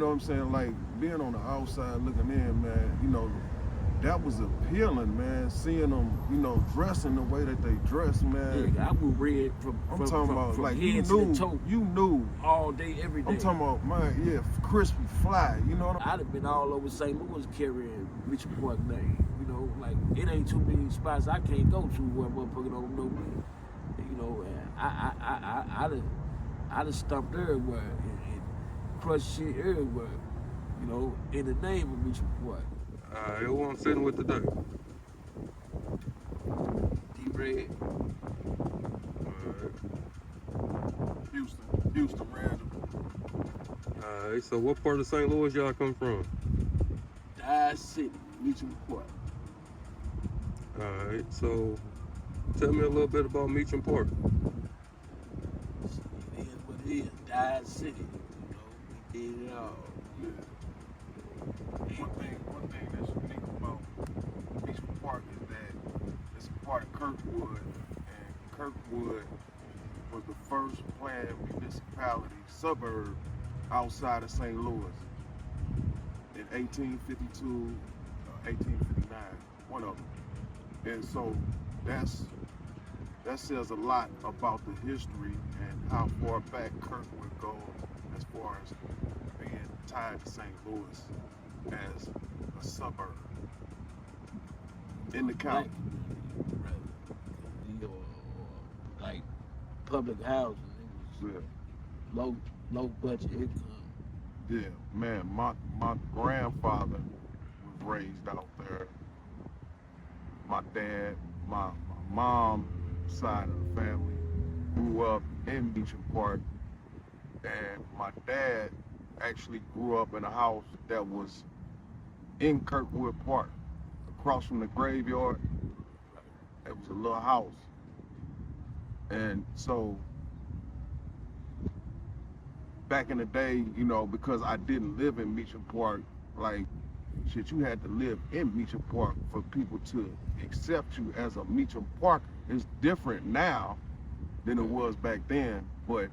know what I'm saying? Like being on the outside looking in, man, you know, that was appealing, man. Seeing them, you know, dressing the way that they dress, man. Yeah, I was red I'm talking about from like head to the toe. You knew all day, every day. I'm talking about, man, yeah, crispy fly. You know what I'd have been all over St. Louis carrying Meacham Park name. You know, like it ain't too many spots I can't go to where motherfucker don't know me. You know, I'd have stumped everywhere and crushed shit everywhere. You know, in the name of Meacham Park. Who I'm sitting with today? D-Red. Houston random. Alright, so what part of St. Louis y'all come from? Die City, Meacham Park. Alright, so tell me a little bit about Meacham Park. It is what it is. Die City. You know, we did it all. Yeah. One thing that's unique about Meacham Park is that it's a part of Kirkwood, and Kirkwood was the first planned municipality suburb outside of St. Louis in 1852, 1859, one of them. And so that says a lot about the history and how far back Kirkwood goes as far as being tied to St. Louis as a suburb in the county. Like public housing, it was low budget income. Yeah, man, my grandfather was raised out there. My dad, my mom's side of the family grew up in Meacham Park, and my dad actually grew up in a house that was in Kirkwood Park, across from the graveyard. It was a little house, and so back in the day, you know, because I didn't live in Meacham Park, like shit, you had to live in Meacham Park for people to accept you as a Meacham Parker. It's different now than it was back then, but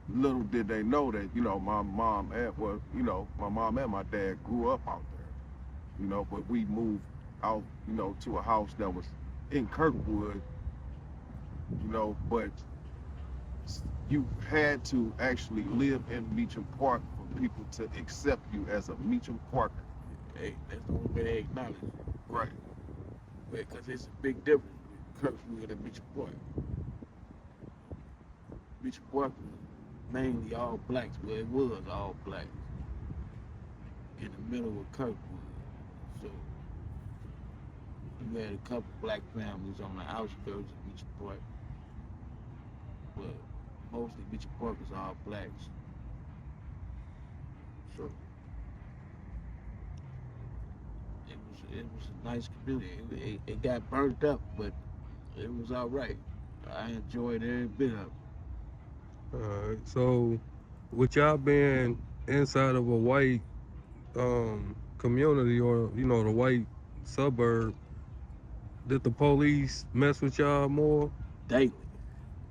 little did they know that, you know, my mom and my dad grew up out there, you know, but we moved out, you know, to a house that was in Kirkwood, you know, but you had to actually live in Meacham Park for people to accept you as a Meacham Parker. Hey, that's the only way they acknowledge it. Right. Because it's a big difference with Kirkwood and Meacham Park. Meacham Park was mainly all blacks, well, it was all blacks in the middle of Kirkwood. So you had a couple black families on the outskirts of Meacham Park, but mostly Meacham Park is all blacks. So it was a nice community. It got burnt up, but it was all right. I enjoyed every bit of it. Alright, so with y'all being inside of a white community, or you know, the white suburb, did the police mess with y'all more? Daily,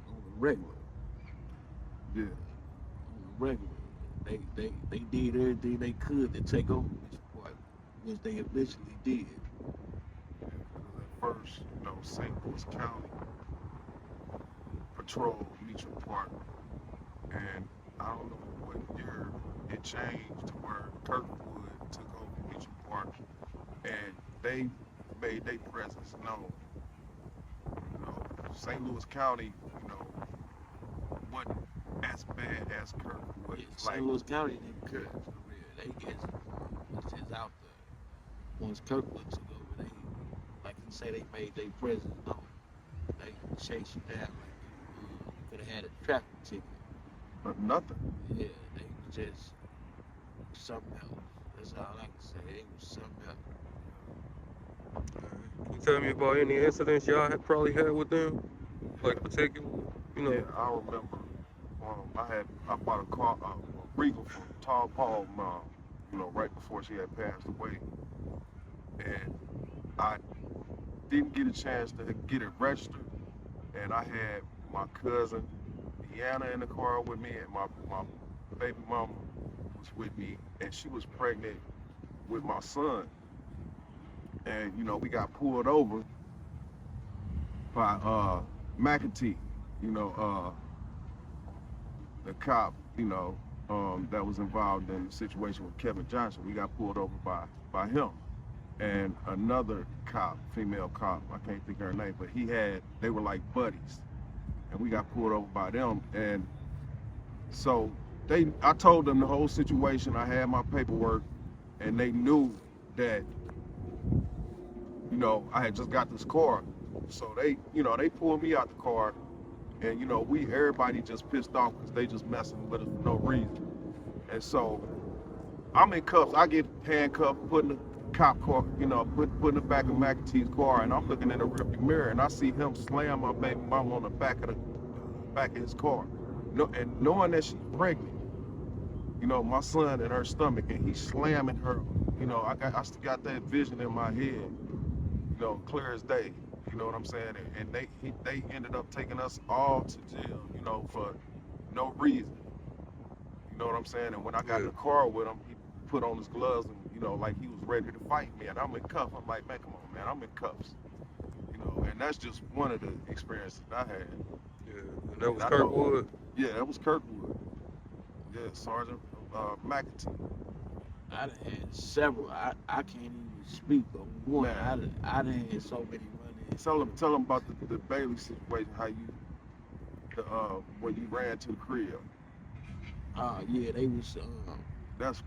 on the regular. Yeah. On the regular. They did everything they could to take over Meacham Park, which they eventually did. At first, you know, St. Louis County patrolled Meacham Park, and I don't know what year it changed to where Kirkwood took over Meacham Park, and they made their presence known. You know, St. Louis County, you know, wasn't as bad as Kirkwood. Yeah, St. Louis County didn't care for real. They just was just out there. Once Kirkwood took over, they, like you say, they made their presence known. They chased you down like you could have had a traffic ticket. But nothing. Yeah, they was just something else. That's all I can say. They was something else. Can you tell me about any incidents y'all had probably had with them, like particular, you know? Yeah, I remember. I bought a car, a Regal from Tall Paul mom, you know, right before she had passed away, and I didn't get a chance to get it registered, and I had my cousin Deanna in the car with me, and my baby mama was with me, and she was pregnant with my son. And we got pulled over by McAtee, you know, the cop, that was involved in the situation with Kevin Johnson. We got pulled over by him and another cop, female cop. I can't think of her name, but they were like buddies, and we got pulled over by them. And so I told them the whole situation. I had my paperwork, and they knew that, I had just got this car. So they pulled me out the car, and everybody just pissed off because they just messing with us for no reason. And so I'm in cuffs. I get handcuffed, put in the cop car, put in the back of McAtee's car, and I'm looking in the rearview mirror, and I see him slam my baby mama on the back of his car. And knowing that she's pregnant, my son in her stomach, and he's slamming her. I still got that vision in my head, clear as day. You know what I'm saying? And they ended up taking us all to jail, for no reason. You know what I'm saying? And when I got in the car with him, he put on his gloves and, like he was ready to fight me. And I'm in cuffs. I'm like, man, come on, man, I'm in cuffs. And that's just one of the experiences I had. Yeah, and that was Kirkwood? Yeah, that was Kirkwood. Yeah, Sergeant McAtee. I done had several. I can't even speak of one. I done had so many run-ins. Tell them about the Bailey situation, how you, when you ran to the crib. Yeah, they was. That was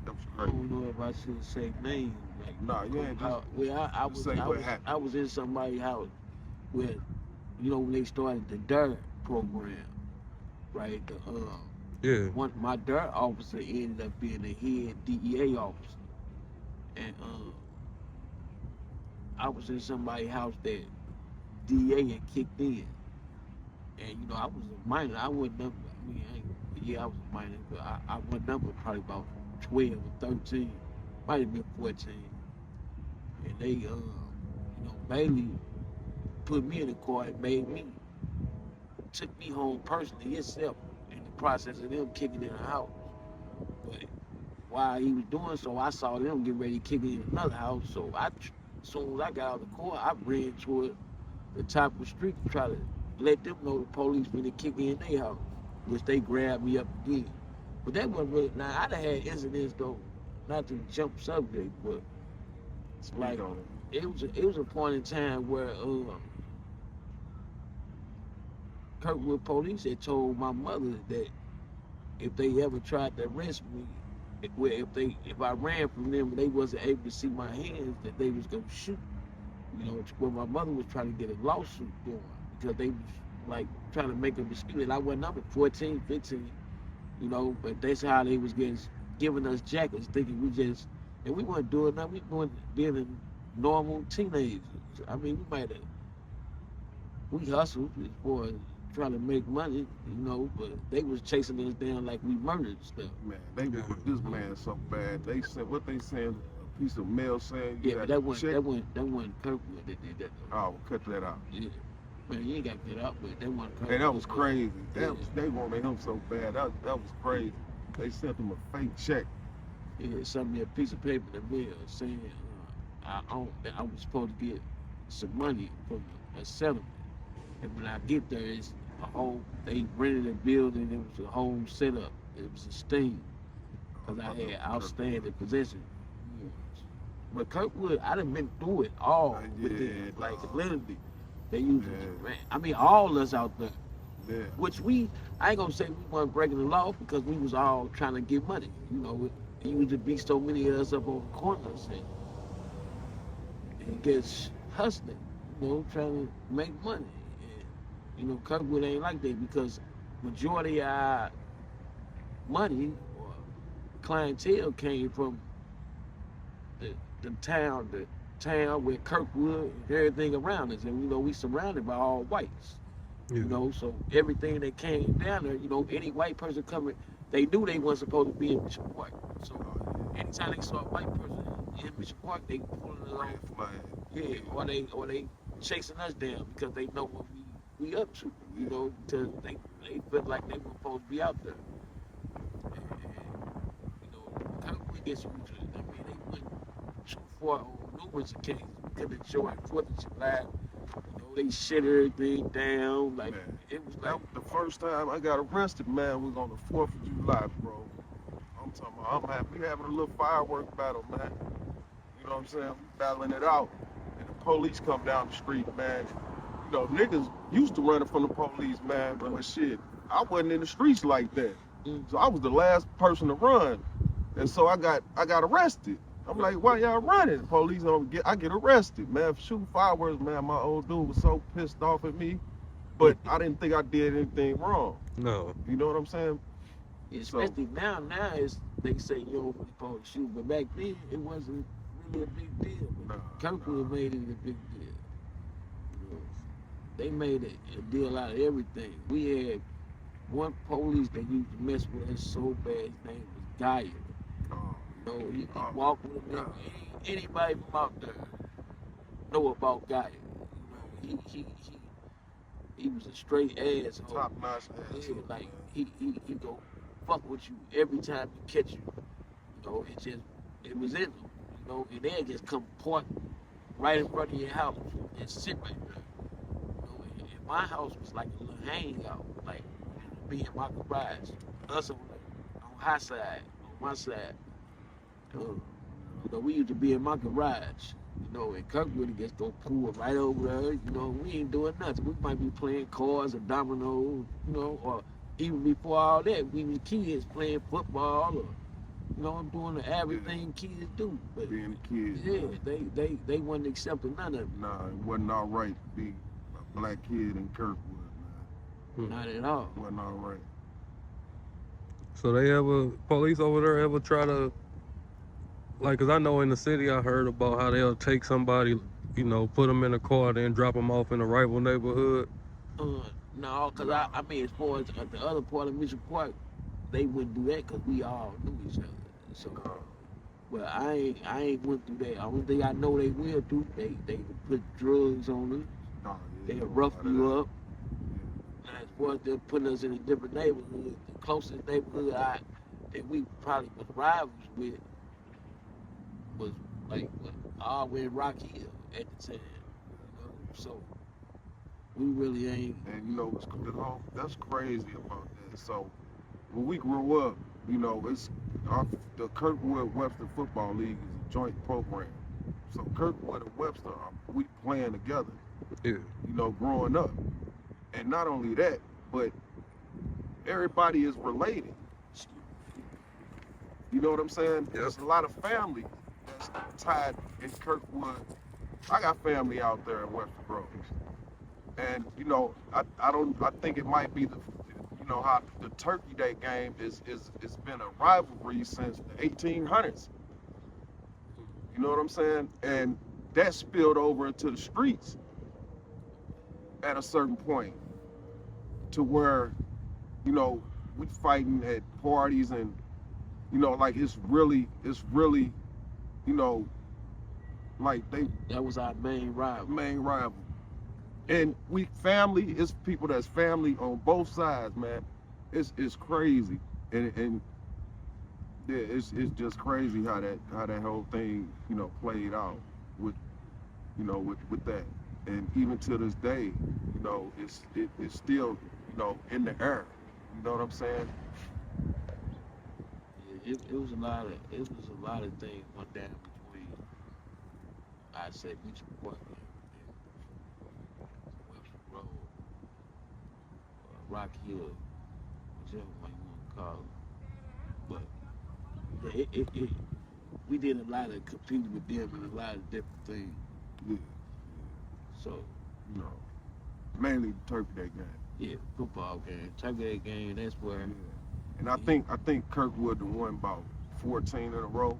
I crazy. don't know if I should say names. Like, Nah, you ain't just. well, I was in somebody's house with, when they started the DIRT program, right? Yeah. My DIRT officer ended up being the head DEA officer, and I was in somebody's house that DEA had kicked in, and I was a minor. I wasn't number. I was a minor, but I was number probably about 12 or 13, might have been 14, and they, Bailey put me in the car and took me home personally himself in the process of them kicking in the house. But while he was doing so, I saw them get ready to kick in another house. So as soon as I got out of the car, I ran toward the top of the street to try to let them know the police when they kick in their house, which they grabbed me up again. But that wasn't really. Now I done had incidents though, not to jump subject, but like it was a point in time where Kirkwood police had told my mother that if they ever tried to arrest me, if I ran from them and they wasn't able to see my hands, that they was gonna shoot. Where my mother was trying to get a lawsuit going because they was like trying to make a dispute. And I wasn't up at 14, 15, but that's how they was giving us jackets, thinking and we weren't doing nothing. We weren't being normal teenagers. I mean, we hustled as far as trying to make money, but they was chasing us down like we murdered stuff. Man, they put this man so bad. They said what they saying, a piece of mail saying you but that wasn't Kirkwood that did that. Oh, cut that out. Yeah. Man, you ain't got to get out, but that wasn't Kirkwood. Hey, that was crazy. They wanted him so bad. That was crazy. They sent him a fake check. Yeah, sent me a piece of paper in the mail saying I was supposed to get some money from a settlement. And when I get there, it's they rented a building, it was a home setup. It was a sting, because I had outstanding possession. But Kirkwood, I done been through it all with them, like literally. They used all us out there. Yeah. Which I ain't gonna say we weren't breaking the law because we was all trying to get money. It used to be so many of us up on the corners and gets hustling, trying to make money. And, Kirkwood ain't like that because majority of our money or clientele came from the town where Kirkwood and everything around us. And, we surrounded by all whites. Yeah. So everything that came down there, any white person coming, they knew they weren't supposed to be in Meacham Park. So anytime they saw a white person in Meacham Park, they pulling it off. Yeah, or they chasing us down because they know what we up to, because they felt like they were supposed to be out there. guess you could. I mean, they went too far on numerous occasions. We could enjoy 4th of July. You know, they shut everything down. Like Man, it was that like was the first time I got arrested, man, was on the 4th of July, bro. I'm talking about, we having a little firework battle, man. You know what I'm saying? We battling it out. And the police come down the street, man. You know, niggas used to running from the police, man, but shit, I wasn't in the streets like that. So I was the last person to run. And so I got arrested. I'm like, why y'all running? The police I get arrested, man, for shooting fireworks, man. My old dude was so pissed off at me. But I didn't think I did anything wrong. No. You know what I'm saying? especially now it's they say you don't really supposed to shoot, but back then it wasn't really a big deal. Kirkwood made it a big deal. You know, they made a deal out of everything. We had one police that used to mess with us so bad. His name was Gaia. You know, he walked with him. Anybody from out there know about Gaia. You know, he was a straight asshole. Top notch asshole. Yeah, like he go fuck with you every time he catch you. You know, it was in him. You know, and they just come park right in front of your house and sit right there. You know, and my house was like a little hangout, like me and my garage, us on high side, on my side. You know, we used to be in my garage. You know, and Kirkwood just go pull right over there. You know, we ain't doing nothing. We might be playing cards or dominoes, you know, or even before all that, we was kids playing football or, you know, doing the average thing kids do. But being a kid. yeah, they wasn't accepting none of it. Nah, it wasn't all right to be a black kid in Kirkwood, man. Not at all. It wasn't all right. So police over there ever try to, like, cause I know in the city I heard about how they'll take somebody, you know, put them in a car, then drop them off in a rival neighborhood. No, because I mean, as far as the other part of Meacham Park, they wouldn't do that because we all knew each other. So, but I ain't went through that. Only thing I know they will do, they put drugs on us. They'll rough you up. And as far as them putting us in a different neighborhood, the closest neighborhood that we probably was rivals with was like all the way in Rock Hill at the time. You know, so we really ain't. And you know, that's crazy about that. So when we grew up, you know, the Kirkwood Webster Football League is a joint program. So Kirkwood and Webster, we playing together. Yeah. You know, growing up. And not only that, but everybody is related. You know what I'm saying? Yep. There's a lot of family that's tied in Kirkwood. I got family out there in Webster Groves. And you know, I think it might be you know how the Turkey Day game it's been a rivalry since the 1800s. You know what I'm saying? And that spilled over into the streets at a certain point, to where, you know, we fighting at parties and, you know, like it's really, you know, like That was our main rival. And we family, it's people that's family on both sides, man. It's crazy. And yeah, it's just crazy how that whole thing, you know, played out with, you know, with that. And even to this day, you know, it's still, you know, in the air. You know what I'm saying? Yeah, it was a lot of things went down between, I'd say, Meacham Park and Webster Road, Rock Hill, whichever one you want to call it. But yeah, we did a lot of competing with them and a lot of different things. Yeah. So, You know, mainly the Turkey Day game. yeah, football game, Turkey Day game. That's where. Yeah. And I think Kirkwood won about 14 in a row.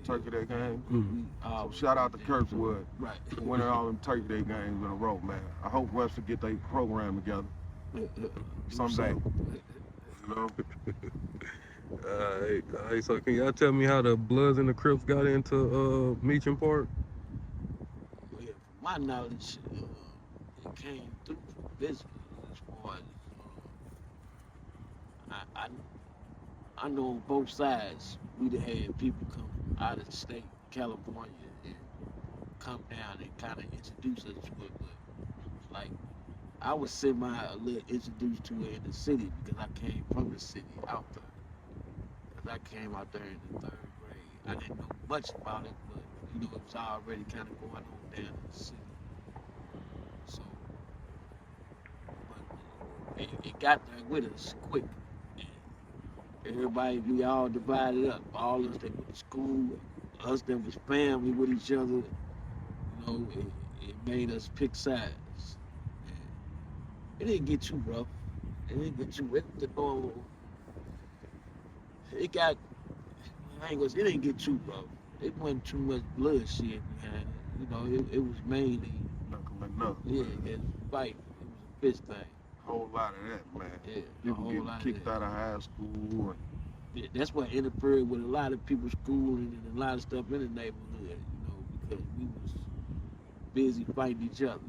Turkey Day game. Mm-hmm. So shout out to Kirkwood Right. for winning all them Turkey Day games in a row, man. I hope Webster get their program together someday. You know? All right, so can y'all tell me how the Bloods and the Crips got into Meacham Park? Well, from my knowledge, it came through from visitors as far as I know on both sides, we done had people come out of the state, California, and come down and kind of introduce us to it. But like, I was semi a little introduced to it in the city because I came from the city out there. Because I came out there in the third grade. I didn't know much about it, but you know, it was already kind of going on down in the city. So, but it got there with us quick. Everybody, we all divided up. All of us that went to school, us that was family with each other, you know, it made us pick sides. It didn't get too rough. It didn't get too rough. The normal. It got, I ain't gonna say it didn't get too rough. It wasn't too much bloodshed behind it. You know, it was mainly, yeah, it was a fight. It was a fist thing. Whole lot of that, man. Yeah, People getting kicked out of high school. And yeah, that's what interfered with a lot of people's schooling and a lot of stuff in the neighborhood, you know, because we was busy fighting each other.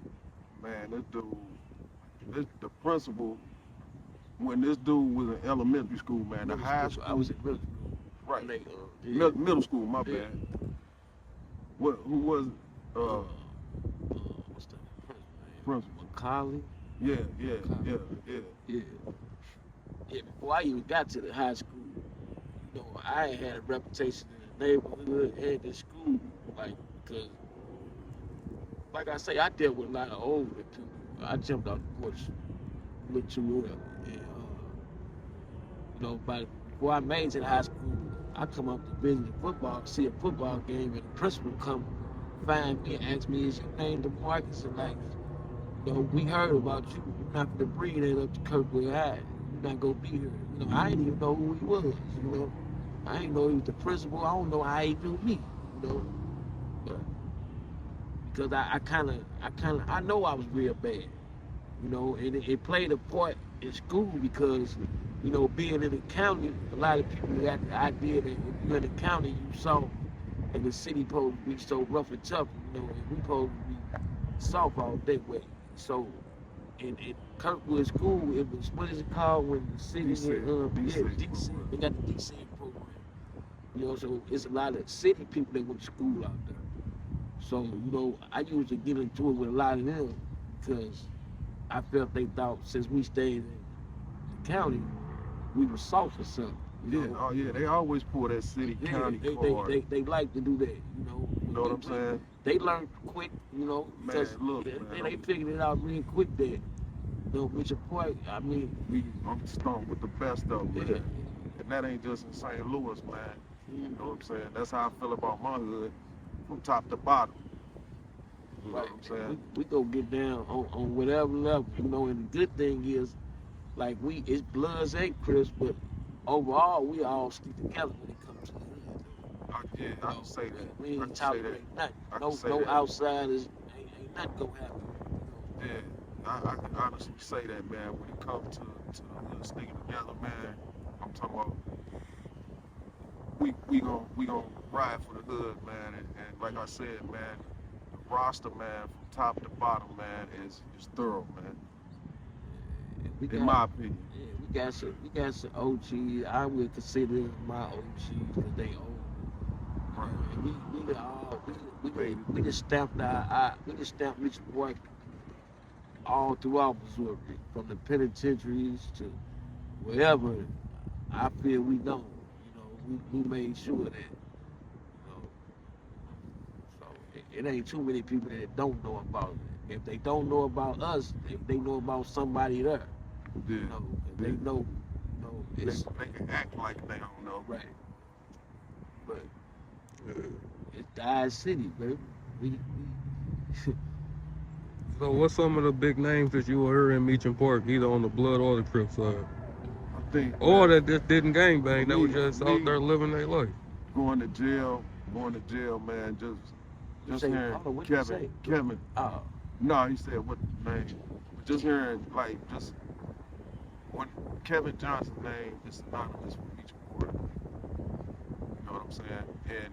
man, the principal, when this dude was in elementary school, man, the high school. I was in middle school. Right. They, Middle school, my Yeah. bad. Who was what's the principal? Macaulay? Yeah. Yeah, before I even got to the high school, you know, I had a reputation in the neighborhood and in school, like, because, like I say, I dealt with a lot of older people. I jumped out the porch a little too early. And, you know, before I made it to the high school, I come up to visit football, see a football game, and the principal come find me and ask me, is your name DeMarcus? And like, you know, we heard about you. You're not going to bring that up to Kirkwood High. You're not going to be here. You know, I didn't even know who he was, you know. I didn't know he was the principal. I don't know how he knew me, you know. But because I know I was real bad, you know, and it played a part in school because, you know, being in the county, a lot of people got the idea that if you're in the county, you soft, and the city supposed to be so rough and tough, you know, and we supposed to be soft all that way. So, in Kirkwood School, it was, what is it called when the city, D-Cent program. they got the D-Cent program. You know, so it's a lot of city people that went to school out there. So, you know, I used to get into it with a lot of them because I felt they thought since we stayed in the county, we were soft or something. You Yeah, know? oh yeah, they always pull that city county card. They like to do that, you know. You know what I'm saying? They learned quick, you know, Man, because look, they figured it out real quick that, you know, Meacham Park, I mean, I'm stumped with the best of them, man. yeah. And that ain't just in St. Louis, man. Mm-hmm. You know what I'm saying? That's how I feel about my hood, from top to bottom. You know Right. what I'm saying? We go get down on whatever level, you know, and the good thing is, like, it's Bloods and Crips, but overall, we all stick together when it comes to the hood. I can say that. We I ain't can say tolerate that. nothing. No outsiders, ain't nothing gonna happen. Yeah, I can honestly say that, man. When it comes to the hood sticking together, man, I'm talking about we gonna ride for the hood, man. And like I said, man, the roster, man, from top to bottom, man, is thorough, man. In my opinion. Yeah, we got some OGs. I would consider them my OGs because they old. Right. We just stamped Meacham Park all throughout Missouri, from the penitentiaries to wherever. I feel we know. You know, we made sure that. You know, so it ain't too many people that don't know about it. If they don't know about us, they know about somebody there. Yeah. You know, they know. You know, it's They can act like they don't know. right. But it's Dodge City, baby. We So what's some of the big names that you will hear in Meacham Park, either on the Blood or the Crips side? I think. Or Man, that just didn't gangbang, that was just me- out there living their life. going to jail, man. Just say, hearing hold on, what'd you say? Kevin. uh No, he said what name? But just hearing just when Kevin Johnson's name is synonymous with Meacham Park. You know what I'm saying? And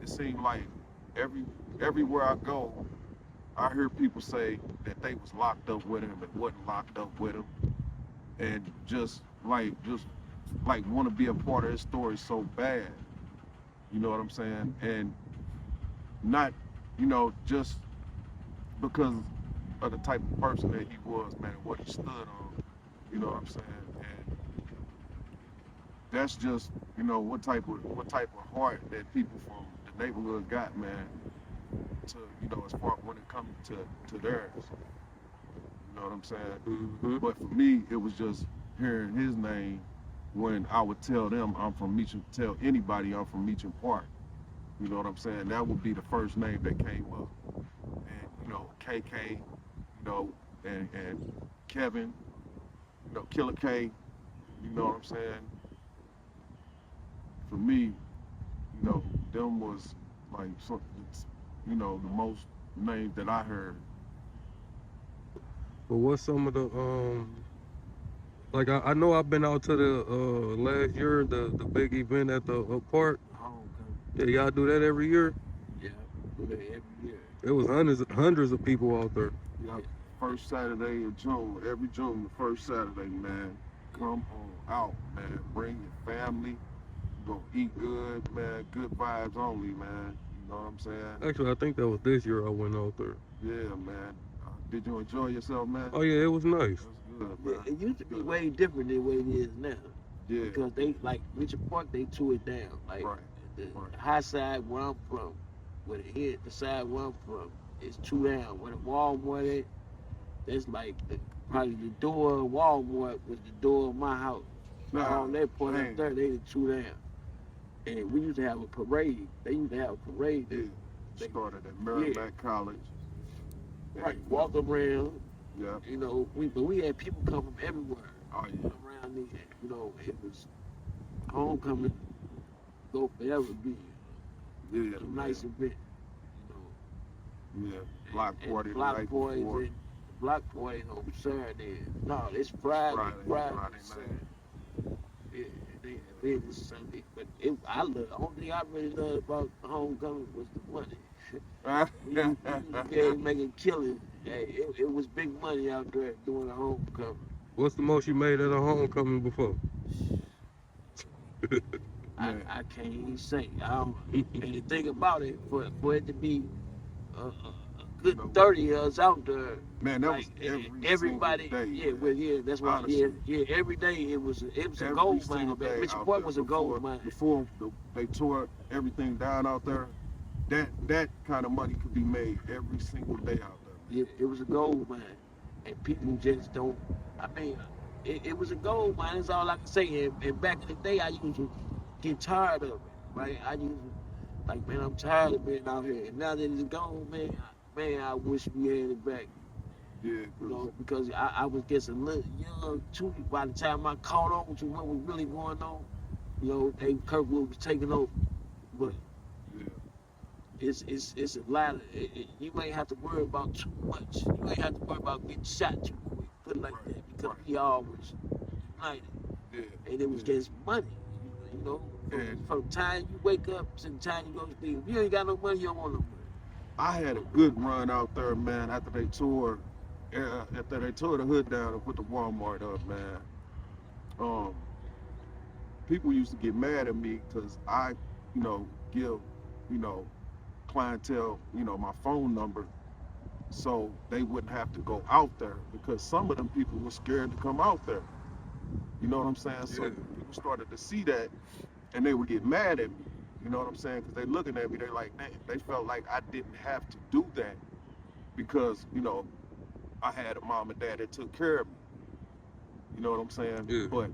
it seemed like everywhere I go, I hear people say that they was locked up with him and wasn't locked up with him, and just like want to be a part of his story so bad. You know what I'm saying? And not, just because of the type of person that he was, man, and what he stood on. You know what I'm saying? And that's just, what type of heart that people from the neighborhood got, man, to, as far when it comes to theirs. You know what I'm saying? Mm-hmm. But for me, it was just hearing his name when I would tell them I'm from Meacham, tell anybody I'm from Meacham Park. You know what I'm saying? That would be the first name that came up. And, KK, and Kevin, Killer K, you know what I'm saying? For me, them was like, the most names that I heard. But what's some of the like I know I've been out to the last year the big event at the park. Homecoming. Yeah, y'all do that every year. Yeah, we do that every year. It was hundreds of people out there. Yep. First Saturday of June, every June, the first Saturday, man. Come on out, man. Bring your family. Go eat good, man. Good vibes only, man. You know what I'm saying? Actually, I think that was this year I went out there. Yeah, man. Did you enjoy yourself, man? Oh yeah, it was nice. That's good, Yeah, man. it used to be Good. way different than what it is now. Yeah. Because they like Meacham Park, they tore it down. Like Right. the Right. high side where I'm from, where it hit the side where I'm from, is two down. Where the Walmart at, that's like probably the door of Walmart was the door of my house. Nah, On that point dang. up there, they the two down. And we used to have a parade. They used to have a parade. Yeah. They- Started at Merrimack College. Right, walk around. Yeah. But we had people come from everywhere Oh yeah. around there. It was homecoming. Go forever be Yeah. a nice event. Yeah. Block And party the block night parties before. and block parties on Saturday. No, it's Friday. Friday night. Saturday. Yeah, they was Sunday. But the only thing I really loved about homecoming was the money. Yeah, making killing. Hey, it was big money out there doing the homecoming. What's the most you made at a homecoming before? I can't even say. I don't, and the thing about it, for it to be a good 30 of us out there, Man, that like was everybody, single day, yeah, man. well, yeah, that's why, Honestly. yeah, every day it was a Every gold mine. single day Meacham out Park there was a gold mine. Before they tore everything down out there, that kind of money could be made every single day out there. Yeah, it was a gold mine, and people just don't. I mean, it was a gold mine. That's all I can say. And back in the day, I used to get tired of it. Right? I used to like, man, I'm tired of being out here. And now that it's gone, man, I wish we had it back. Yeah, Because I was getting a little young too. By the time I caught on to what was really going on, Kirkwood was taking over. But yeah. it's a lot of you ain't have to worry about too much. You ain't have to worry about getting shot too quick. Put it like Right, that, because right. we all was united, Yeah. and it was yeah. just money. And- From the time you wake up to the time you go to sleep, if you ain't got no money, you don't want no money. I had a good run out there, man, after they tore the hood down and put the Walmart up, man. People used to get mad at me because I, give, clientele, my phone number so they wouldn't have to go out there, because some of them people were scared to come out there. You know what I'm saying? So Yeah. people started to see that, and they would get mad at me. You know what I'm saying? Because they looking at me, they like, they felt like I didn't have to do that because, I had a mom and dad that took care of me. You know what I'm saying? Yeah. But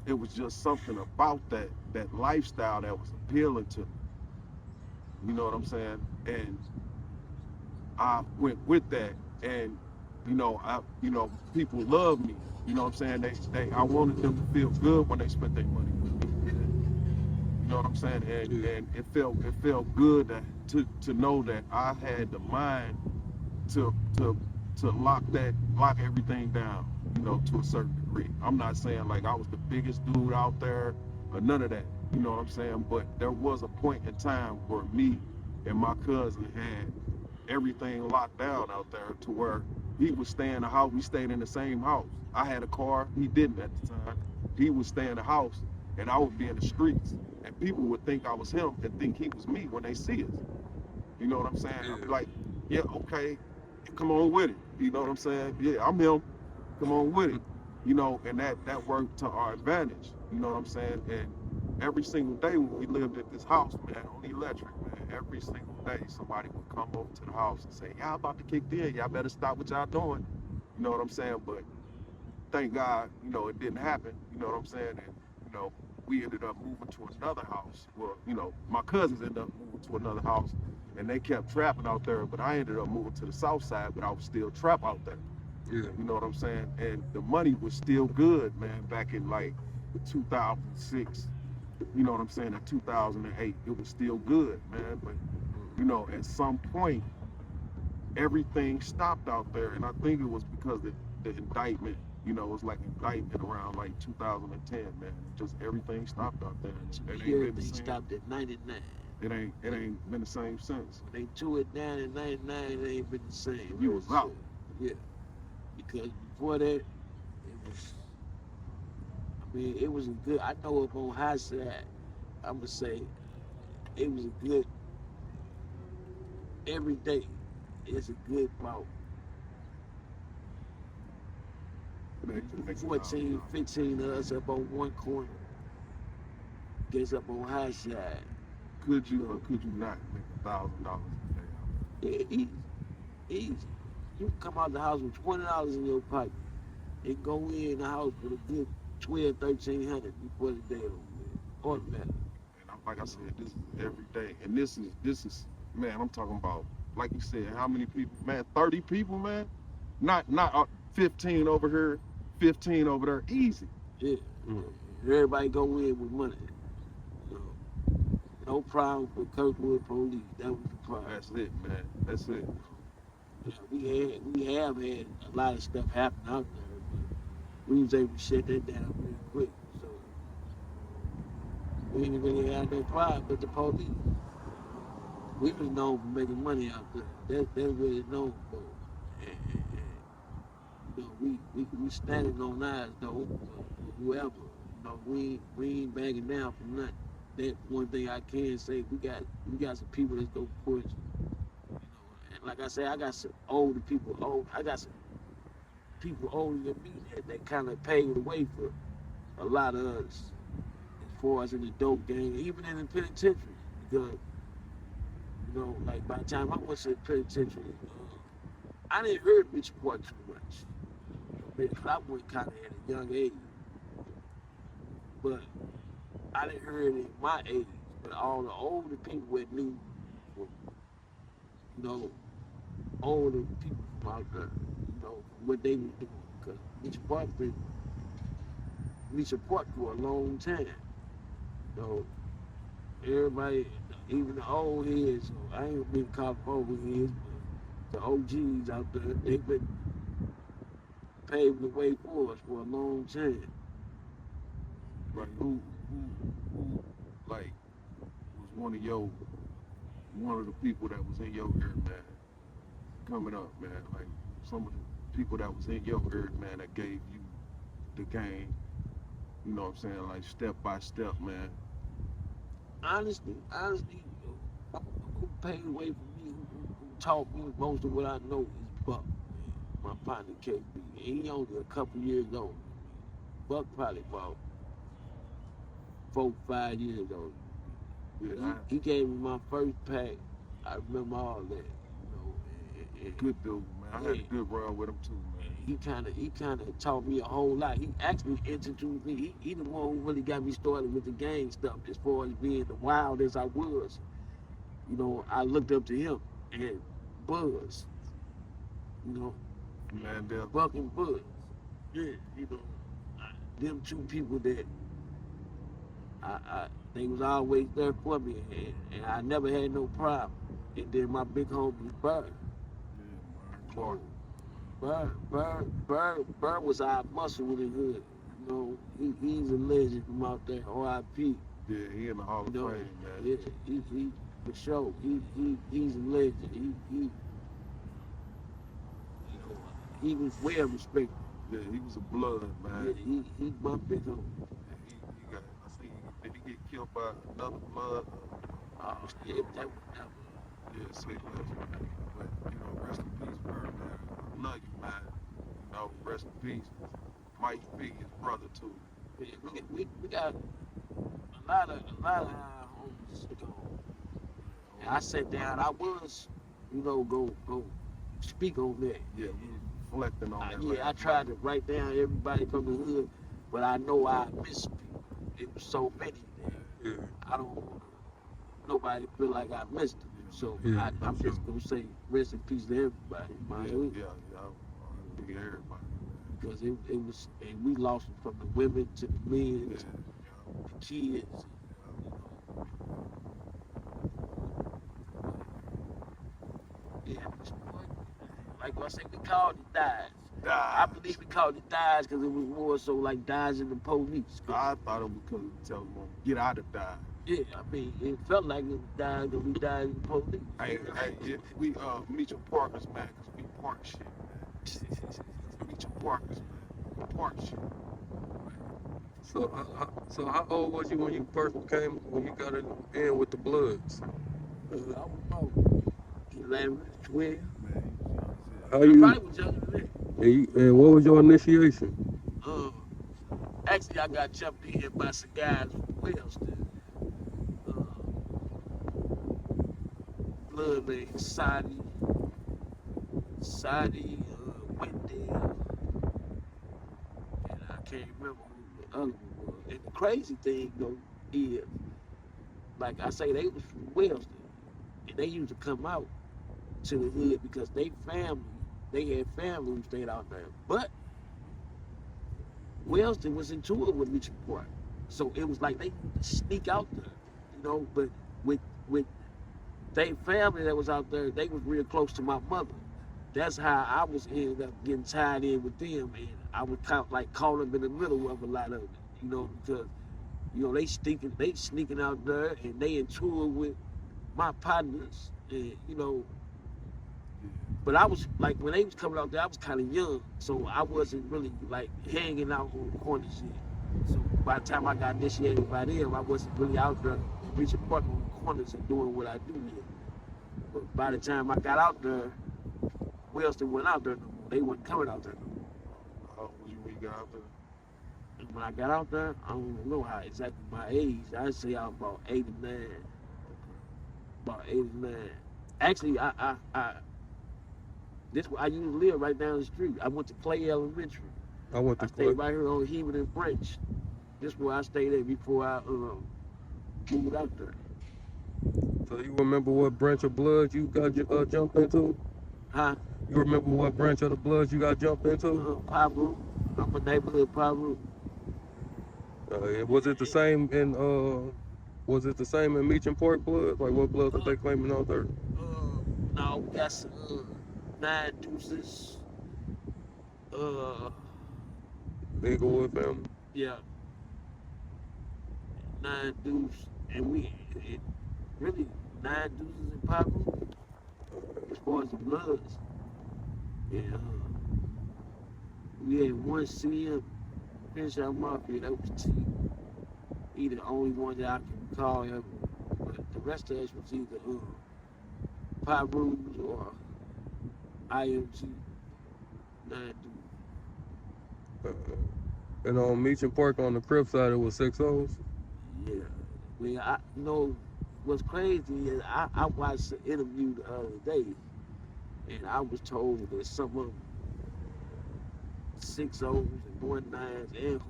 it was just something about that lifestyle that was appealing to me. You know what I'm saying? And I went with that, and people love me. You know what I'm saying? I wanted them to feel good when they spent their money with me. You know what I'm saying? And Yeah. and it felt good to know that I had the mind to lock everything down, to a certain degree. I'm not saying like I was the biggest dude out there or none of that. You know what I'm saying? But there was a point in time where me and my cousin had everything locked down out there, to where he would stay in the house. We stayed in the same house. I had a car, he didn't at the time. he would stay in the house and I would be in the streets. And people would think I was him and think he was me when they see us. You know what I'm saying? Yeah. I'd be like, yeah, okay, come on with it. You know what I'm saying? Yeah, I'm him. Come on with it. You know, and that worked to our advantage. You know what I'm saying? And every single day when we lived at this house, man, on electric, man, every single day somebody would come over to the house and say, y'all about to kick in. Y'all better stop what y'all doing. You know what I'm saying? But thank God, you know, it didn't happen. You know what I'm saying? And, you know, we ended up moving to another house. Well, you know, my cousins ended up moving to another house and they kept trapping out there, but I ended up moving to the south side, but I was still trap out there. Yeah. You know what I'm saying? And the money was still good, man, back in like 2006. You know what I'm saying? In 2008, it was still good, man. But, you know, at some point, everything stopped out there. And I think it was because the indictment, you know, it was like indictment around like 2010, man. Just everything stopped out there. It ain't been the Everything same. stopped at 99. It ain't been the same since. When they tore it down in 99, it ain't been the same. You was out. Yeah. Because before that, it was, I mean, it was a good, I know up on high side, I'm going to say, it was a good, every day, it's a good about 14, 15 of us up on one corner. Gets up on high side. Could you or could you not make $1,000 a day? Yeah, easy. You can come out the house with $20 in your pocket and go in the house with a good 12, 1300 before the day over. Automatic. And like I said, this is every day. And this is, man, I'm talking about, like you said, how many people, man, 30 people, man? Not 15 over here, 15 over there, easy. Yeah. Everybody go in with money. No problem with Kirkwood police. That was the problem. That's it, man. That's it. Yeah, we have had a lot of stuff happen out there, but we was able to shut that down real quick. So we didn't really have no problem with the police. We was known for making money out there. That's what it's known for. And, you know, we standing on ours though. Whoever, you know, we ain't backing down from nothing. That one thing I can say, we got some people that's go push. You know, and like I said, I got some older people. I got some people older than me that kind of paved the way for a lot of us, as far as in the dope game, even in the penitentiary. Because, you know, like by the time I went to the penitentiary, I didn't hear Meech too much. Because I went kind of at a young age. But I didn't hear it at my age. But all the older people that knew, you know, older people from out there, you know, what they were doing. Because Meech Park for a long time. You know, everybody, even the old heads, I ain't been called old heads, but the OGs out there, they've been paving the way for us for a long time. Like who like was one of the people that was in your ear, man, coming up, man, like some of the people that was in your ear, man, that gave you the game, you know what I'm saying, like step by step, man. Honestly, who paved the way for me, who taught me most of what I know is Buck, man, my partner KB. He only a couple years old. Buck probably about 4, 5 years old. Yeah, He gave me my first pack. I remember all that, you know. And good dude, man. I had a good run with him too, man. He kind of taught me a whole lot. He actually introduced me. He the one who really got me started with the gang stuff. As far as being the wild as I was, you know, I looked up to him and Buzz, you know, Mandel. Buck and Buzz. Yeah, you know, them two people that they was always there for me, and I never had no problem. And then my big homie Bird. Yeah, Bird was our muscle in the hood. You know, he's a legend from out there. R.I.P. Yeah, he in the Hall of You know, Fame, man. yeah, he for sure. He's a legend. He was well respected. Yeah, he was a blood, man. Yeah, he my big homie. He got, I see, did he get killed by another blood? Oh, yeah, that was. Yeah, say less. But, you know, rest in peace, Bird, man. I love you, man. You know, rest in peace. Mike be his brother, too. Yeah, we got a lot of homies gone. And I sat down. I was, go speak on that. Yeah, we reflecting on that. Yeah, I tried to write down everybody from the hood, but I know I missed people. It was so many there. Yeah. I don't want nobody to feel like I missed them. So Yeah, I'm just gonna say rest in peace to everybody, man. Yeah. Big everybody. Because it was, and we lost them from the women to the men Yeah, to the kids. Yeah, like I say, we called it dies. I believe we called it dies because it was more so like dies in the police. I thought it was because tell them get out of die. Yeah, I mean, it felt like it was dying because we died in the police. Hey, we Meacham Parkers, man, because we park shit, man. Meacham Parkers, man. We park shit. So how old was you when you got in with the Bloods? I was about 11, 12. How I you? probably was younger than that. And what was your initiation? Actually, I got jumped in by some guys from Wellston. Blood named Sadi, Wendell, and I can't remember who the other one was. And the crazy thing though is, like I say, they was from Wellston, and they used to come out to the hood because they had family who stayed out there. But Wellston was in tour with Meacham Park, so it was like they used to sneak out there, But with they family that was out there, they was real close to my mother. That's how I was ended up getting tied in with them, and I was kind of like caught up in the middle of a lot of it, because they sneaking out there and they in tour with my partners, and But I was like when they was coming out there, I was kind of young, so I wasn't really like hanging out on the corners yet. So by the time I got initiated by them, I wasn't really out there reaching park on the corners and doing what I do yet. But by the time I got out there, Wellston went out there no more. They wasn't coming out there no more. How old was you when you got out there? And when I got out there, I don't know how exactly my age. I'd say I was about 89. About 89. Actually, I used to live right down the street. I went to Clay Elementary. I stayed right here on Heaven and French. This is where I stayed at before I moved out there. So you remember what branch of Bloods you got jumped into? Huh? You remember what branch of the Bloods you got jumped into? Pablo. I'm a neighborhood Pablo. Was it the same in Meacham Park Bloods? Like what Bloods that they claiming out there? No, we got some 9 Deuces. Inglewood family. Yeah. 9 Deuces, and really 9 Deuces in Pablo. As far as the Bloods, and we had one CM Crenshaw Mafia. That was T. He the only one that I can recall ever. But the rest of us was either Pablos or IMG 9 Deuces. And on Meacham Park on the Crips side, it was 6-0s. Yeah. Well, I know what's crazy is I watched an interview the other day, and I was told that some of them 6-0s and 1-9s and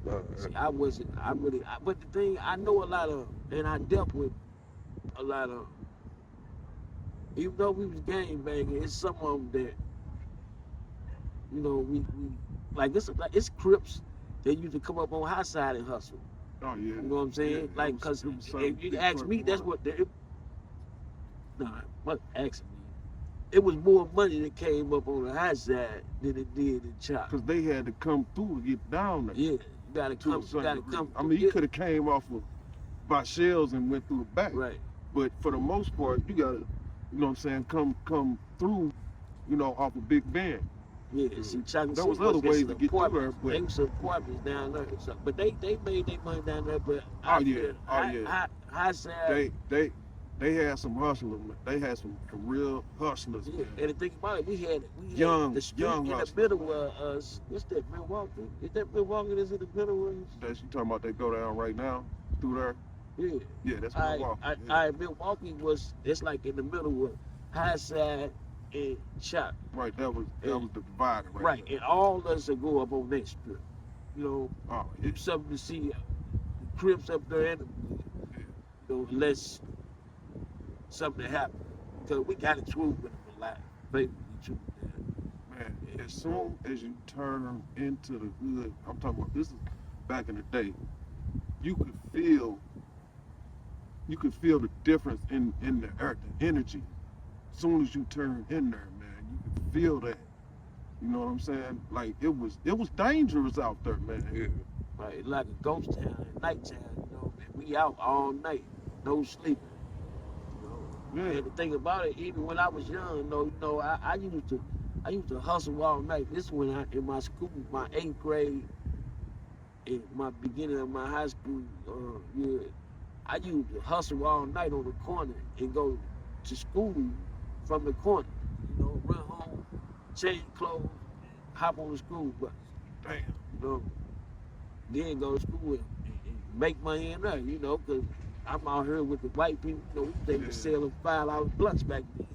hoopers. See, but the thing, I know a lot of, and I dealt with a lot of, even though we was gang banging, it's some of them that, we like it's Crips that used to come up on high side and hustle. Oh yeah. You know what I'm saying? Yeah, like, cause if you ask me, that's what asking me. It was more money that came up on the high side than it did in Chop. Cause they had to come through to get down there. Yeah, you gotta come. I mean, you could have came off of by shells and went through the back. Right. But for the most part, you gotta, come through, off a Big Bend. Yeah, see, Chocolate There City was other just ways an to get through there, apartments. but They was apartments down there. So, but they made their money down there. But oh yeah, oh yeah. high side. They had some hustlers. They had some real hustlers, Yeah, man. and the thing about it, we had Young the street young in the hustlers. middle of us. What's that, Milwaukee? Is that Milwaukee that's in the middle of us? That you talking about? They go down right now through there. Yeah. Yeah, that's I, Milwaukee. I, Yeah. I, Milwaukee was, it's like in the middle of high side and Chop. Right, that was the divider right Right, there. and all of us will go up on that strip. You know, Oh yeah. it's something to see the Crips up there and you know, unless something happen. Because we got it true with them a lot. Faithfully true with that. Man, as soon as you turn into the hood, I'm talking about this is back in the day, you could feel the difference in the earth, the energy. As soon as you turn in there, man, you could feel that. You know what I'm saying? Like it was dangerous out there, man. Yeah. Right, like a ghost town at nighttime, you know, and we out all night, no sleeping. You know? Yeah. And the thing about it, even when I was young, I used to hustle all night. This when in my school, my 8th grade, in my beginning of my high school year, I used to hustle all night on the corner and go to school from the corner. You know, run home, change clothes, hop on the school bus. Damn. You know, then go to school and make money in there. You know, because I'm out here with the white people. You know, they were selling $5 blunts back then.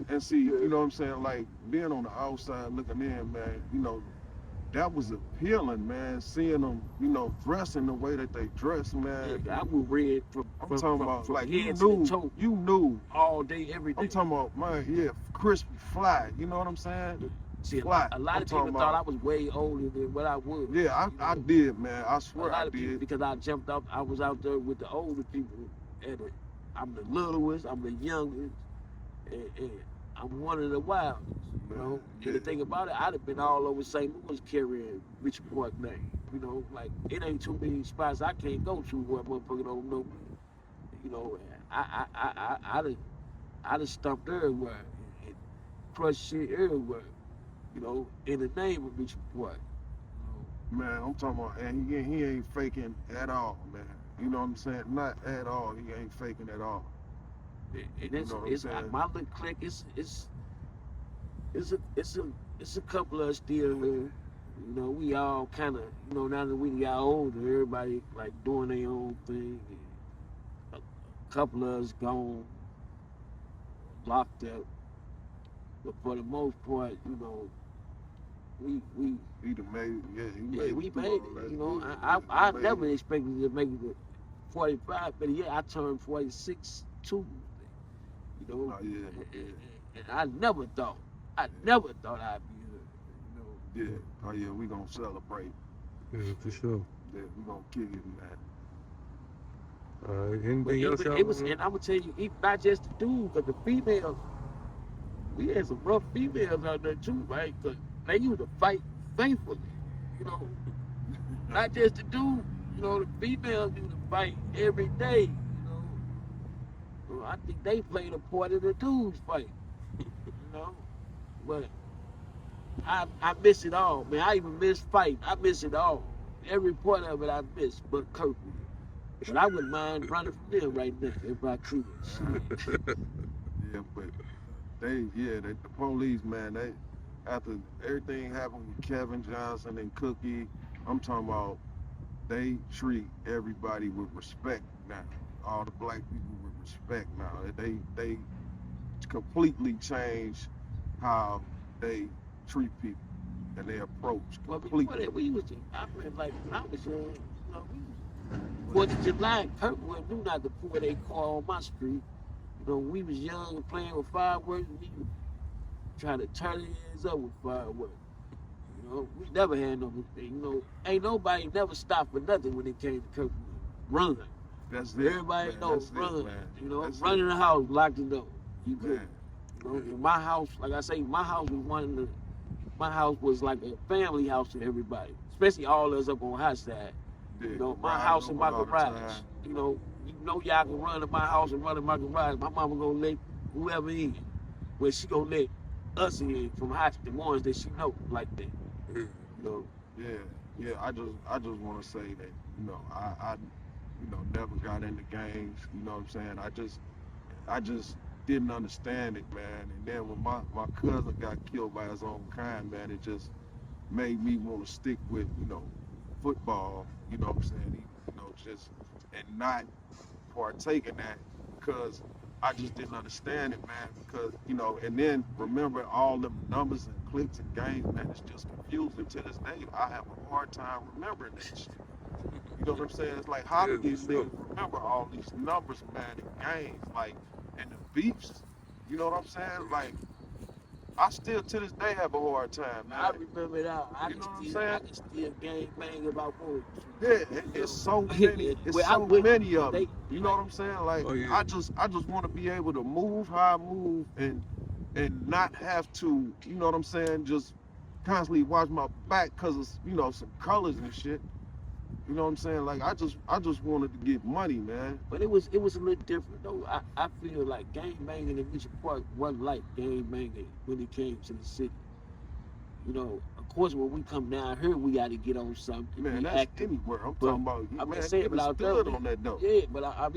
And see, you know what I'm saying? Like being on the outside looking in, man, you know, that was appealing, man. Seeing them, you know, dressing the way that they dress, man. Yeah, I was red from talking about from like head to toe, you knew all day, every day. I'm talking about, man, yeah, crispy, fly. You know what I'm saying? See, Fly. a lot I'm of people talking thought about- I was way older than what I was. Yeah, I did, man. I A swear lot I of people, did. because I jumped up, I was out there with the older people, and I'm the littlest, I'm the youngest, and I'm one of the wildest, you know. And the thing about it, I'd have been all over St. Louis carrying Richard Park name, you know. Like it ain't too many spots I can't go to where motherfucker don't know me, you know. I done stumped everywhere and crushed shit everywhere, you know, in the name of Richard Park. Man, I'm talking about, and he ain't faking at all, man. You know what I'm saying? Not at all. He ain't faking at all. And You know what I'm it's saying? my little clique. It's a couple of us still here. You know, we all kind of, you know, now that we got older, everybody like doing their own thing. And a couple of us gone, locked up. But for the most part, you know, we He done made, we it through made all that. it. You know, Yeah, I he made never it. expected to make it to 45, but yeah, I turned 46 too. You know, Oh, yeah. and I never thought I'd be here. You know, Yeah. Oh yeah, we gonna celebrate. Yeah, for sure. Yeah, we gonna kick it, man. But but anything else y'all it was, wanna- and I'm gonna tell you, even not just the dudes, but the females. We had some rough females out there too, right? Cause they used to fight faithfully. You know, not just the dudes. You know, the females used to fight every day. You know, so I think they played a part in the dudes fight. You know, but I miss it all, man. I even miss fight. I miss it all. Every part of it I miss, but Kirkwood. But I wouldn't mind running from them right now if I could. Shit. Yeah, but the police, man, they after everything happened with Kevin Johnson and Cookie, I'm talking about they treat everybody with respect now. All the black people with respect now. They completely changed how they treat people and their approach Well, before completely. that, we was I mean, like when I was young, you know, we was 4th of July, Kirkwood knew not to pull their car on my street. You know, we was young and playing with fireworks, we would try to turn their heads up with fireworks. You know, we never had no, you know, ain't nobody never stopped for nothing when it came to Kirkwood. Run. That's it. Everybody man. knows That's it, run. man. You know, That's run it. in the house, lock the door. You good. Man. You know, in my house, like I say, my house was my house was like a family house to everybody, especially all of us up on high side. Yeah, You know, my riding house and my over all the garage. time. You know y'all can run in my house and run in my garage. My mama gonna let whoever in, well she gonna let us in from Houston, the ones that she know like that. Yeah. You know, Yeah. I just want to say that I never got into gangs. You know what I'm saying? I just didn't understand it, man. And then when my cousin got killed by his own kind, man, it just made me want to stick with football. You know what I'm saying? Just and not partake in that because I just didn't understand it, man. Because and then remember all the numbers and clicks and games, man. It's just confusing to this day. I have a hard time remembering that shit. You know what I'm saying? It's like how do Yeah, these for sure. niggas remember all these numbers, man, and games, like and the beefs. You know what I'm saying? Like I still to this day have a hard time, man. I remember that. You know what I'm saying? I can still gang bang about boys. Yeah, it's so many. It's Well, so many of they them. You know what I'm saying? Like Oh, yeah. I just want to be able to move how I move and not have to. You know what I'm saying? Just constantly watch my back because of some colors and shit. You know what I'm saying? Like I just wanted to get money, man. But it was a little different though. I feel like gang banging in Meacham Park wasn't like gang banging when it came to the city. You know, of course, when we come down here, we got to get on something. Man, We that's active. anywhere. I'm But talking about. I'm Man, just saying, niggas but out there, stood on that though. yeah. But I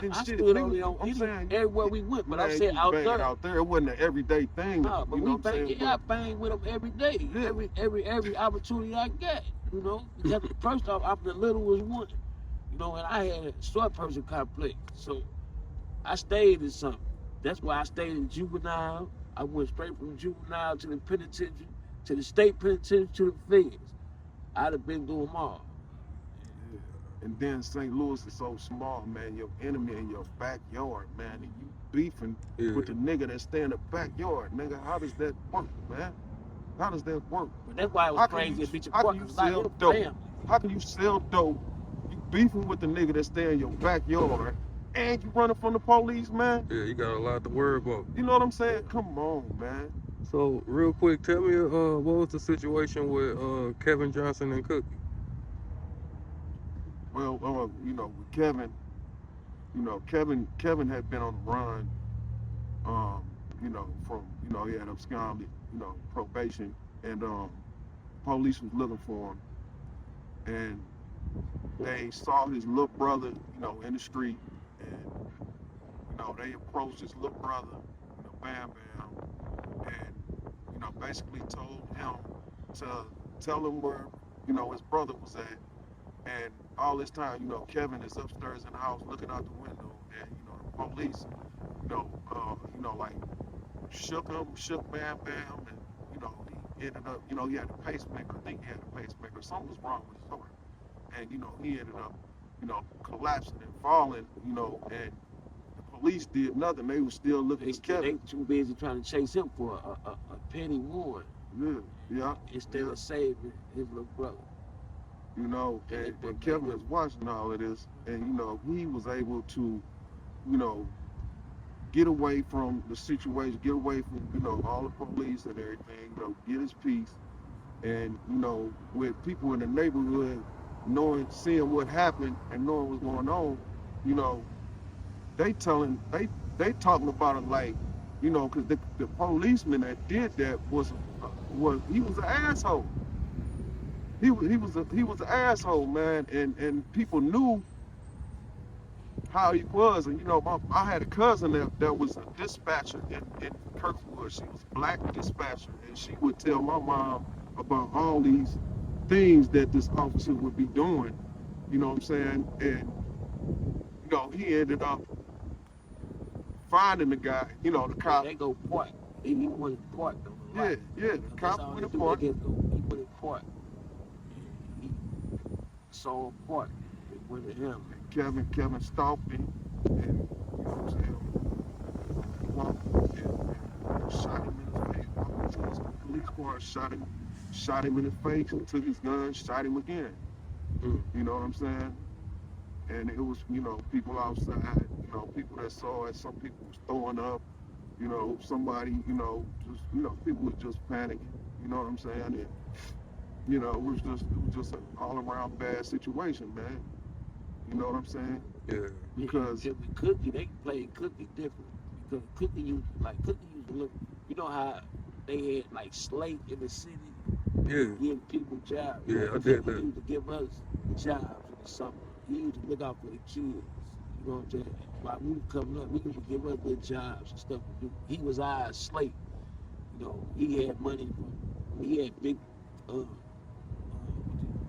And shit, stood on niggas, it on I'm saying, everywhere we went. But I'm man, saying you out banging there. out there, it wasn't an everyday thing. Nah, but you know we what I'm bang, saying? yeah, I bang with them every day, Yeah. every opportunity I get, you know. Because first off, I'm the littlest one, you know, and I had a short person complex, so I stayed in something. That's why I stayed in juvenile. I went straight from juvenile to the penitentiary, to the state penitentiary, to the feds. I'd have been doing them all. Yeah. And then St. Louis is so small, man. Your enemy in your backyard, man, and you beefing Yeah. with the nigga that stay in the backyard, nigga. How does that work, man? How does that work? But that's why it was How can crazy you at Meacham how Park, can you because like sell little dope? family. How can you sell dope? You beefing with the nigga that stay in your backyard, and you running from the police, man. Yeah, you got a lot to worry about. You know what I'm saying? Come on, man. So, real quick, tell me, what was the situation with Kevin Johnson and Cookie? Well, with Kevin, Kevin had been on the run, from, he had absconded, probation, and police was looking for him, and they saw his little brother, in the street, and, they approached his little brother, Bam Bam, and, basically told him to tell him where, his brother was at, and all this time, Kevin is upstairs in the house looking out the window, and, the police, like, shook Bam Bam, and he ended up, he had a pacemaker. I think he had a pacemaker. Something was wrong with his heart, and he ended up, collapsing and falling, and the police did nothing. They were still looking They, for Kevin. they too busy trying to chase him for a penny warrant Yeah, instead yeah. of saving his little brother. And Kevin was watching all of this, and he was able to, you know, get away from the situation, get away from all the police and everything, get his peace, and with people in the neighborhood seeing what happened and knowing what's going on, you know, they talking about it like, because the policeman that did that was he was an asshole. He was an asshole, man, and people knew how he was, and I had a cousin that was a dispatcher in Kirkwood. She was a black dispatcher, and she would tell my mom about all these things that this officer would be doing. You know what I'm saying? And he ended up finding the guy. The cop. They go part. He went in part though. Yeah, the That's cop all went they do. apart. He went in part. He saw a part. It went to him. Kevin stalked him, and what I'm saying, he walked up and shot him in the face. Walked into his police car, shot him in the face, and took his gun, shot him again. You know what I'm saying? And it was, people outside, people that saw it. Some people was throwing up, somebody, just, people was just panicking. You know what I'm saying? And, it was just an all around bad situation, man. You know what I'm saying? Yeah. Because with Cookie, they played Cookie different. Because Cookie used to look You know how they had like Slate in the city, Yeah, give people jobs. yeah, I He did that. used to give us jobs in the summer. He used to look out for the kids. You know what I'm saying? While we were coming up, he used to give us little jobs and stuff to do. He was our Slate. You know, he had money from, he had big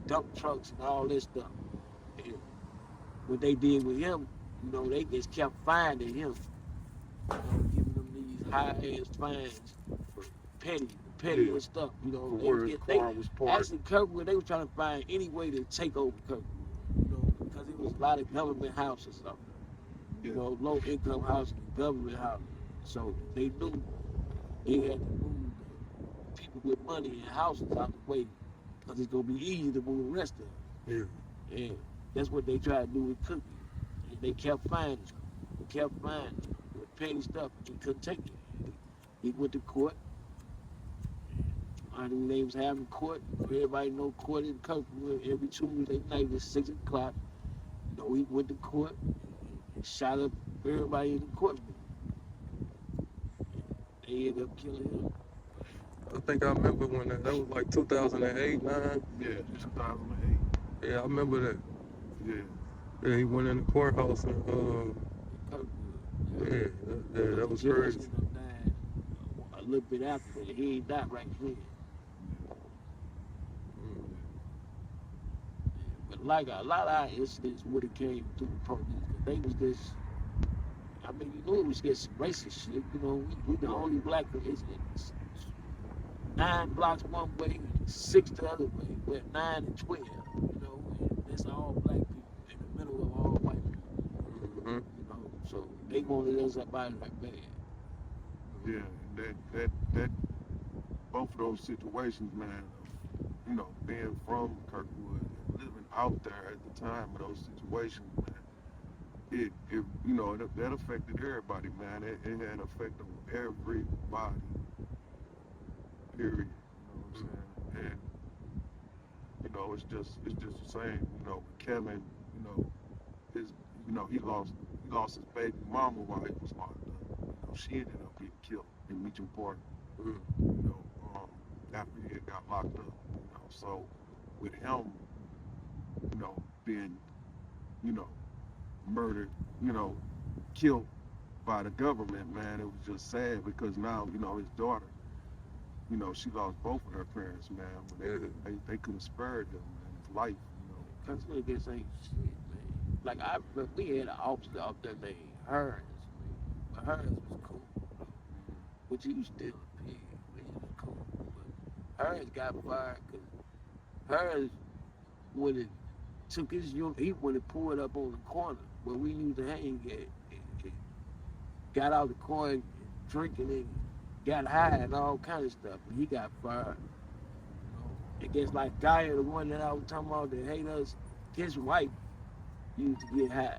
dump trucks and all this stuff. And what they did with him, you know, they just kept finding him, you know, giving them these high-ass fines for petty Yeah. and stuff. You know, For where his car was parked. actually Kirkwood, they were trying to find any way to take over Kirkwood, you know, because it was a lot of government houses up there. You know, low-income housing, government housing. So they knew they had to move people with money and houses out the way because it's gonna be easy to move the rest of them. Yeah. And that's what they tried to do with Cookie. And they kept finding him. They kept finding him with petty stuff. He couldn't take it. He went to court. I think they was having court. Everybody know court in Kirkwood every Tuesday night at 6 o'clock. You know, he went to court and shot up everybody in the courtroom. They ended up killing him. I think I remember when that was like 2008, 9. Yeah, 2008. Yeah, I remember that. Yeah. Yeah, he went in the courthouse and Kirkwood. yeah, that was Jim crazy. ended up dying a little bit after that. He ain't died right then. But like a lot of our incidents would have came through the police. 'Cause they was just, I mean, you knew it was just racist shit. You know, we the only black it's 9 blocks one way, 6 the other way. We're 9 and 12. You know, and that's all black people in the middle of all white people. Mm-hmm. You know, so they wanted us up out of that bad. Yeah, that both of those situations, man, you know, being from Kirkwood and living out there at the time of those situations, man, it you know, that affected everybody, man. It had effect on everybody, period. You know what I'm saying? And you know, it's just the same. You know, with Kevin, you know, he lost his baby mama while he was locked up. You know, she ended up getting killed in Meacham Park. You know, after he had got locked up. You know, so with him, you know, being, you know, murdered, you know, killed by the government, man, it was just sad because now, you know, his daughter, you know, she lost both of her parents, man. But they could have spared him, man, his life, you know. Cause niggas ain't shit, man. Like we had an officer out there named Hearns, man. But Hearns was cool. But he was still a pig. But he was cool. But Hearns got fired because Hearns when it took his unit, he went and pulled up on the corner where we used to hang at. Got out the corner, drinking and got high and all kind of stuff. And he got fired. I guess like Dyer, the one that I was talking about that hate us, his wife used to get high.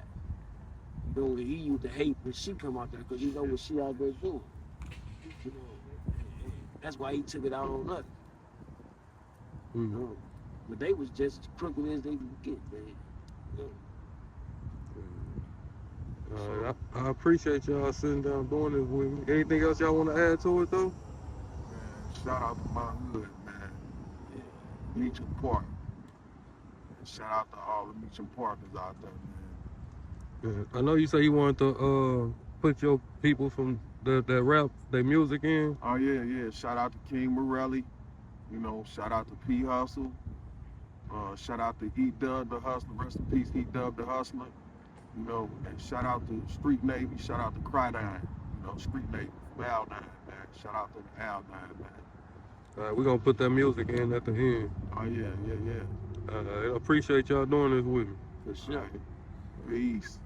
You know, he used to hate when she come out there because you know what she out there doing. You know, and that's why he took it out on us. You know? But they was just as crooked as they could get, man. You know? I appreciate y'all sitting down doing this with me. Anything else y'all want to add to it though? Man, shout out to my hood, man. Meacham Park. And shout out to all the Meacham Parkers out there, man. Yeah. I know you say you wanted to put your people from that rap, their music in. Oh yeah. Shout out to King Morelli. You know, shout out to P Hustle. Shout out to E-Dub the Hustler. Rest in peace, E-Dub the Hustler. You know, and shout out to Street Navy. Shout out to Crydine. You know, Street Navy. Al9, man. Shout out to the Al9, man. All right, we're gonna put that music in at the end. Oh yeah. I appreciate y'all doing this with me. For sure. Peace.